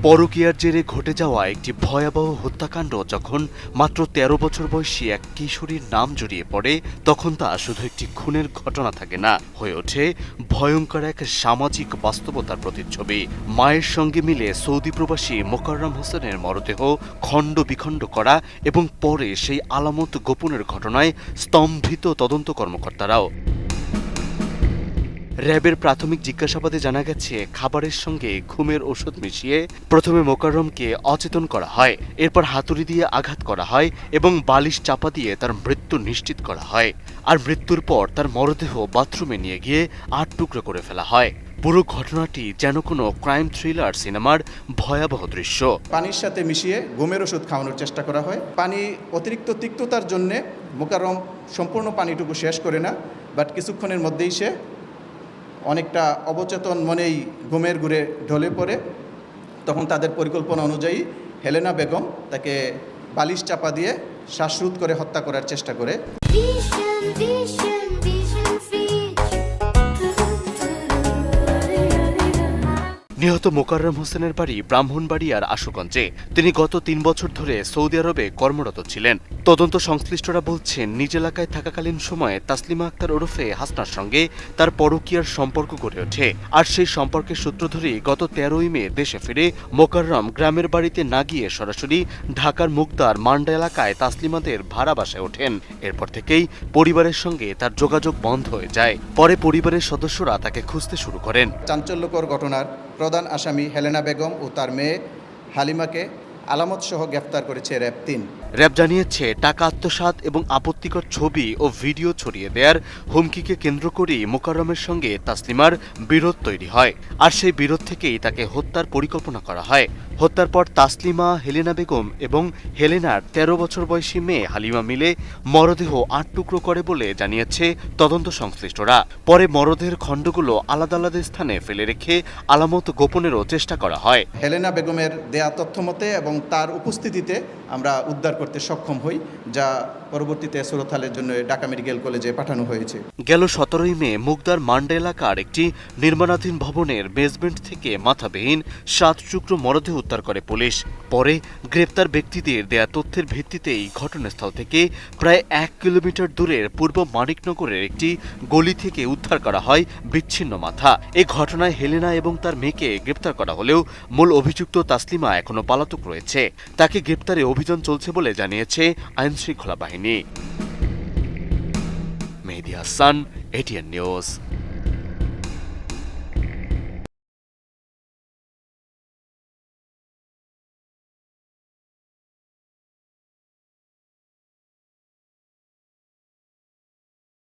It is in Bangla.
পরকীয়ার জেরে ঘটে যাওয়া একটি ভয়াবহ হত্যাকাণ্ড যখন মাত্র ১৩ বছর বয়সী এক কিশোরীর নাম জড়িয়ে পড়ে, তখন তা শুধু একটি খুনের ঘটনা থাকে না, হয়ে ওঠে ভয়ঙ্কর এক সামাজিক বাস্তবতার প্রতিচ্ছবি। মায়ের সঙ্গে মিলে সৌদি প্রবাসী মোকাররম হোসেনের মরদেহ খণ্ড বিখণ্ড করা এবং পরে সেই আলামত গোপনের ঘটনায় স্তম্ভিত তদন্ত কর্মকর্তারাও। র্যাবের প্রাথমিক জিজ্ঞাসাবাদে জানা গেছে, খাবারের সঙ্গে ঘুমের ওষুধ মিশিয়ে প্রথমে মোকাররমকে অচেতন করা হয়, এরপর হাতুড়ি দিয়ে আঘাত করা হয় এবং বালিশ চাপা দিয়ে তার মৃত্যু নিশ্চিত করা হয়। আর মৃত্যুর পর তার মরদেহ বাথরুমে নিয়ে গিয়ে ৮ টুকরো করে ফেলা হয়। পুরো ঘটনাটি যেন কোনো ক্রাইম থ্রিলার সিনেমার ভয়াবহ দৃশ্য। পানির সাথে মিশিয়ে ঘুমের ওষুধ খাওয়ানোর চেষ্টা করা হয়। পানি অতিরিক্ত তিক্ততার জন্যে মোকাররম সম্পূর্ণ পানিটুকু শেষ করে না, বাট কিছুক্ষণের মধ্যেই সে অনেকটা অবচেতন মনেই ঘুমের ঘুরে ঢলে পড়ে। তখন তাদের পরিকল্পনা অনুযায়ী হেলেনা বেগম তাকে বালিশ চাপা দিয়ে শ্বাসরোধ করে হত্যা করার চেষ্টা করে। নিহত মোকাররম হোসেনের বাড়ি ব্রাহ্মণবাড়িয়ার আশুগঞ্জে। তিনি গত ৩ বছর ধরে সৌদি আরবে কর্মরত ছিলেন। তদন্ত সংশ্লিষ্টরা বলছেন, নিজ এলাকায় থাকাকালীন সময়ে তাসলিমা আক্তার ওরফে হাসনার সঙ্গে তার পরকীয়ার সম্পর্ক গড়ে ওঠে। আর সেই সম্পর্কের সূত্র ধরেই গত ১৩ই মে দেশে ফিরে মোকাররম গ্রামের বাড়িতে না গিয়ে সরাসরি ঢাকার মুগদার মান্ডা এলাকায় তাসলিমাদের ভাড়া বাসায় ওঠেন। এরপর থেকেই পরিবারের সঙ্গে তার যোগাযোগ বন্ধ হয়ে যায়। পরে পরিবারের সদস্যরা তাকে খুঁজতে শুরু করেন। চাঞ্চল্যকর ঘটনার প্রধান আসামি হেলেনা বেগম ও তার মেয়ে হালিমাকে আলামত সহ গ্রেফতার করেছে র্যাব ৩। র্যাব জানিয়েছে, টাকা আত্মসাৎ এবং আপত্তিকর ছবি ও ভিডিও ছড়িয়ে দেওয়ার হুমকিকে কেন্দ্র করেই মোকাররমের সঙ্গে তাসলিমার বিরোধ তৈরি হয়। আর সেই বিরোধ থেকেই তাকে হত্যার পরিকল্পনা করা হয়। হত্যার পর তাসলিমা, হেলেনা বেগম এবং হেলেনার ১৩ বছর বয়সী মেয়ে হালিমা মিলে মরদেহ ৮ টুকরো করে বলে জানিয়েছে তদন্ত সংশ্লিষ্টরা। পরে মরদেহের খণ্ডগুলো আলাদা আলাদা স্থানে ফেলে রেখে আলামত গোপনেরও চেষ্টা করা হয়। হেলেনা বেগমের দেয়া তথ্য মতে এবং তার উপস্থিতিতে আমরা উদ্ধার করতে সক্ষম হই, যা পরবর্তীতে সুরতহালের জন্য ঢাকা মেডিকেল কলেজে পাঠানো হয়েছে। গেল ১৭ই মে মুগদার মান্ডা এলাকার একটি নির্মাণাধীন ভবনের বেসমেন্ট থেকে মাথাবিহীন ৭ টুকরো মরদেহ উদ্ধার করে পুলিশ। পরে গ্রেপ্তার ব্যক্তিদের দেয়া তথ্যের ভিত্তিতেই ঘটনাস্থল থেকে প্রায় ১ কিলোমিটার দূরের পূর্ব মানিকনগরের একটি গলি থেকে উদ্ধার করা হয় বিচ্ছিন্ন মাথা। এ ঘটনায় হেলেনা এবং তার মেয়েকে গ্রেপ্তার করা হলেও মূল অভিযুক্ত তাসলিমা এখনো পলাতক রয়েছে। তাকে গ্রেপ্তারে অভিযান চলছে বলে জানিয়েছে আইনশৃঙ্খলা বাহিনী। মেহেদী হাসান, এটিএন নিউজ।